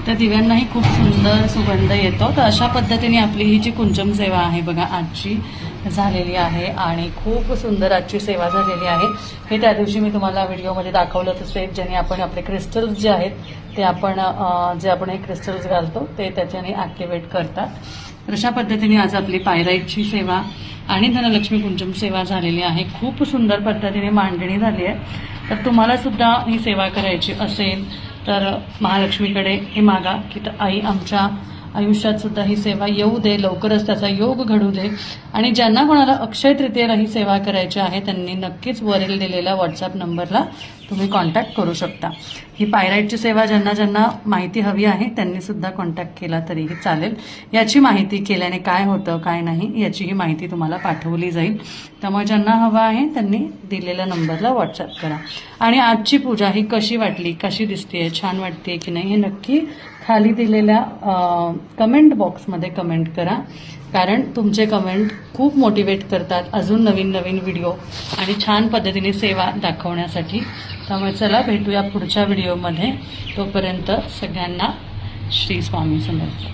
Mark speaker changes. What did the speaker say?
Speaker 1: त्या दिव्यांनाही खूप सुंदर सुगंध येतो। तर अशा पद्धतीने आपली ही जी कुंचम सेवा आहे बघा आजची झालेली आहे आणि खूप सुंदर आजची सेवा झालेली आहे। हे त्या दिवशी मी तुम्हाला व्हिडिओमध्ये दाखवलंच असेल, ज्याने आपण आपले क्रिस्टल्स जे आहेत ते आपण हे क्रिस्टल्स घालतो ते त्याच्याने ॲक्टिवेट करतात। तर अशा पद्धतीने आज आपली पायराईटची सेवा आणि धनलक्ष्मी कुंचम सेवा झालेली आहे। खूप सुंदर पद्धतीने मांडणी झाली आहे। तर तुम्हाला सुद्धा ही सेवा करायची असेल तर महालक्ष्मीकडे हे मागा की आई आमच्या आयुष्यात सुद्धा ही सेवा येऊ दे, लवकरच त्याचा योग घडू दे। आणि ज्यांना कोणाला अक्षय तृतीयेला ही सेवा करायची आहे त्यांनी नक्कीच वरील दिलेल्या व्हॉट्सअप नंबरला तुम्ही कॉन्टॅक्ट करू शकता। ही पायराईटची सेवा ज्यांना ज्यांना माहिती हवी आहे त्यांनी सुद्धा कॉन्टॅक्ट केला तरीही चालेल। याची माहिती केल्याने काय होतं काय नाही याचीही माहिती तुम्हाला पाठवली जाईल। त्यामुळे ज्यांना हवं आहे त्यांनी दिलेल्या नंबरला व्हॉट्सअप करा। आणि आजची पूजा ही कशी वाटली, कशी दिसतेय, छान वाटते की नाही हे नक्की खाली दिलेल्या कमेंट बॉक्समध्ये कमेंट करा, कारण तुमचे कमेंट खूप मोटिवेट करतात अजून नवीन नवीन व्हिडिओ आणि छान पद्धतीने सेवा दाखवण्यासाठी। त्यामुळे चला भेटूया पुढच्या व्हिडिओमध्ये। तोपर्यंत सगळ्यांना श्री स्वामी समर्थ।